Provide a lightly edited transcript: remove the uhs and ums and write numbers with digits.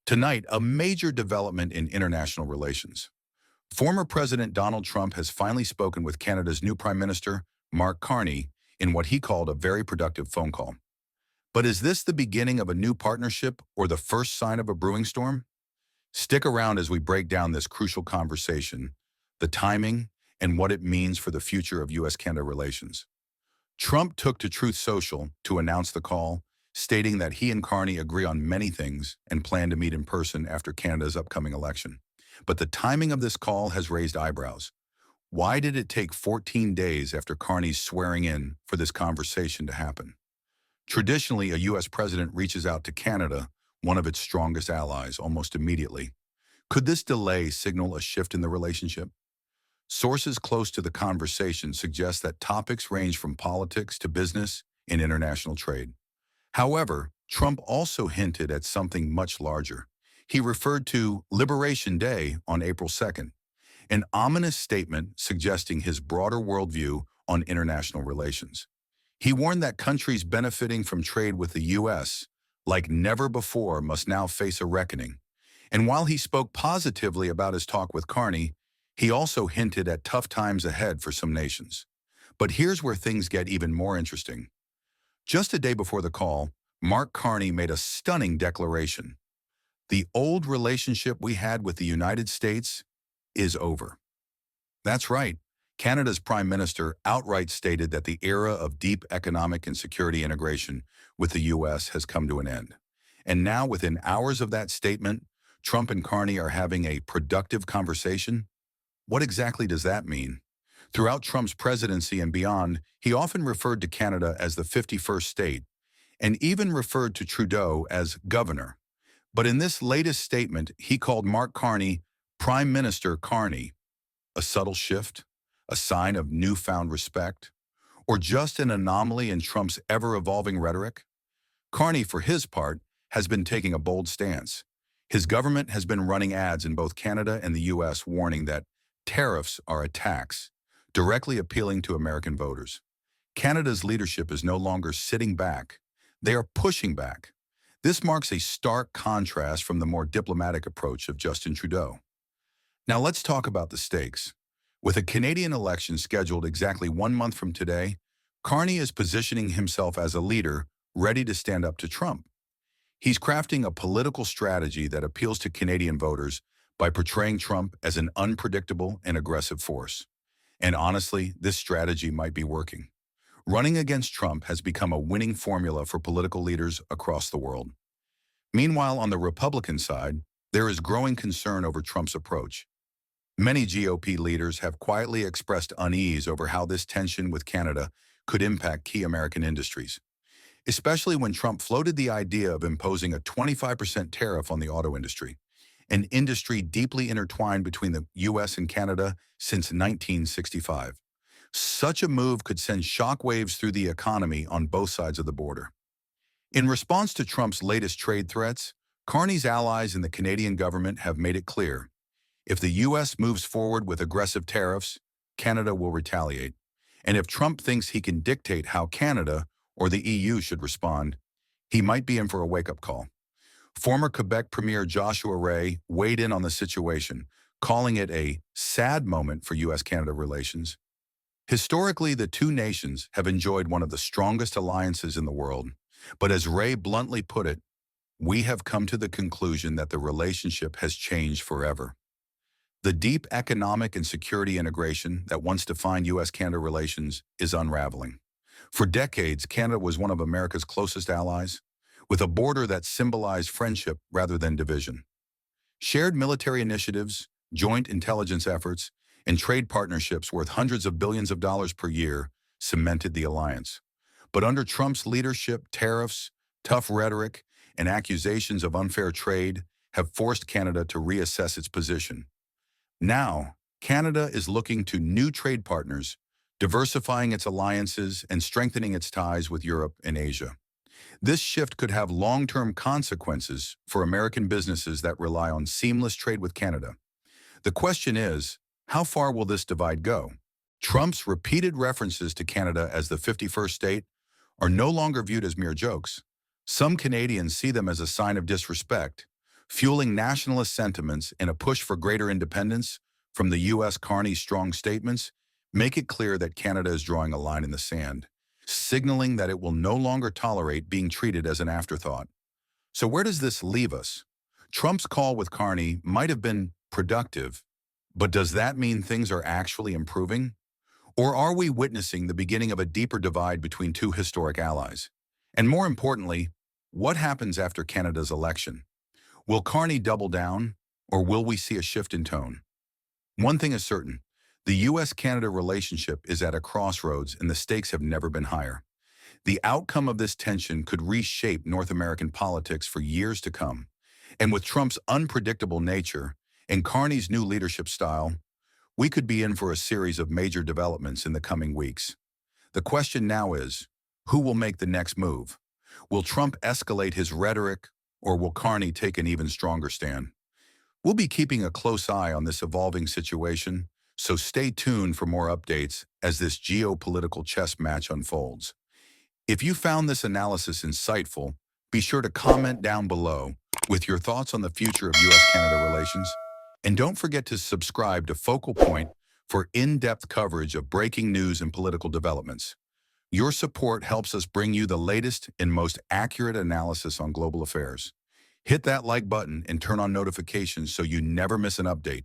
Tonight, a major development in international relations. Former President Donald Trump has finally spoken with Canada's new Prime Minister, Mark Carney, in what he called a very productive phone call. But is this the beginning of a new partnership or the first sign of a brewing storm? Stick around as we break down this crucial conversation, the timing, and what it means for the future of U.S. Canada relations. Trump took to Truth Social to announce the call, stating that he and Carney agree on many things and plan to meet in person after Canada's upcoming election. But the timing of this call has raised eyebrows. Why did it take 14 days after Carney's swearing in for this conversation to happen? Traditionally, a U.S. president reaches out to Canada, one of its strongest allies, almost immediately. Could this delay signal a shift in the relationship? Sources close to the conversation suggest that topics range from politics to business and international trade. However, Trump also hinted at something much larger. He referred to Liberation Day on April 2nd, an ominous statement suggesting his broader worldview on international relations. He warned that countries benefiting from trade with the U.S., like never before, must now face a reckoning. And while he spoke positively about his talk with Carney, he also hinted at tough times ahead for some nations. But here's where things get even more interesting. Just a day before the call, Mark Carney made a stunning declaration. The old relationship we had with the United States is over. That's right. Canada's Prime Minister outright stated that the era of deep economic and security integration with the U.S. has come to an end. And now, within hours of that statement, Trump and Carney are having a productive conversation? What exactly does that mean? Throughout Trump's presidency and beyond, he often referred to Canada as the 51st state, and even referred to Trudeau as governor. But in this latest statement, he called Mark Carney Prime Minister Carney. A subtle shift? A sign of newfound respect? Or just an anomaly in Trump's ever-evolving rhetoric? Carney, for his part, has been taking a bold stance. His government has been running ads in both Canada and the U.S. warning that tariffs are a tax, directly appealing to American voters. Canada's leadership is no longer sitting back. They are pushing back. This marks a stark contrast from the more diplomatic approach of Justin Trudeau. Now let's talk about the stakes. With a Canadian election scheduled exactly 1 month from today, Carney is positioning himself as a leader ready to stand up to Trump. He's crafting a political strategy that appeals to Canadian voters by portraying Trump as an unpredictable and aggressive force. And honestly, this strategy might be working. Running against Trump has become a winning formula for political leaders across the world. Meanwhile, on the Republican side, there is growing concern over Trump's approach. Many GOP leaders have quietly expressed unease over how this tension with Canada could impact key American industries, especially when Trump floated the idea of imposing a 25% tariff on the auto industry, an industry deeply intertwined between the U.S. and Canada since 1965. Such a move could send shockwaves through the economy on both sides of the border. In response to Trump's latest trade threats, Carney's allies in the Canadian government have made it clear: if the U.S. moves forward with aggressive tariffs, Canada will retaliate. And if Trump thinks he can dictate how Canada or the EU should respond, he might be in for a wake-up call. Former Quebec Premier Joshua Ray weighed in on the situation, calling it a sad moment for U.S. Canada relations. Historically, the two nations have enjoyed one of the strongest alliances in the world. But as Ray bluntly put it, we have come to the conclusion that the relationship has changed forever. The deep economic and security integration that once defined U.S.-Canada relations is unraveling. For decades, Canada was one of America's closest allies, with a border that symbolized friendship rather than division. Shared military initiatives, joint intelligence efforts, and trade partnerships worth hundreds of billions of dollars per year cemented the alliance. But under Trump's leadership, tariffs, tough rhetoric, and accusations of unfair trade have forced Canada to reassess its position. Now, Canada is looking to new trade partners, diversifying its alliances and strengthening its ties with Europe and Asia. This shift could have long-term consequences for American businesses that rely on seamless trade with Canada. The question is, how far will this divide go? Trump's repeated references to Canada as the 51st state are no longer viewed as mere jokes. Some Canadians see them as a sign of disrespect, fueling nationalist sentiments and a push for greater independence from the U.S. Carney's strong statements make it clear that Canada is drawing a line in the sand, signaling that it will no longer tolerate being treated as an afterthought. So where does this leave us? Trump's call with Carney might have been productive, but does that mean things are actually improving? Or are we witnessing the beginning of a deeper divide between two historic allies? And more importantly, what happens after Canada's election? Will Carney double down, or will we see a shift in tone? One thing is certain, the U.S. Canada relationship is at a crossroads and the stakes have never been higher. The outcome of this tension could reshape North American politics for years to come. And with Trump's unpredictable nature and Carney's new leadership style, we could be in for a series of major developments in the coming weeks. The question now is, who will make the next move? Will Trump escalate his rhetoric, or will Carney take an even stronger stand? We'll be keeping a close eye on this evolving situation, so stay tuned for more updates as this geopolitical chess match unfolds. If you found this analysis insightful, be sure to comment down below with your thoughts on the future of U.S.-Canada relations. And don't forget to subscribe to Focal Point for in-depth coverage of breaking news and political developments. Your support helps us bring you the latest and most accurate analysis on global affairs. Hit that like button and turn on notifications so you never miss an update.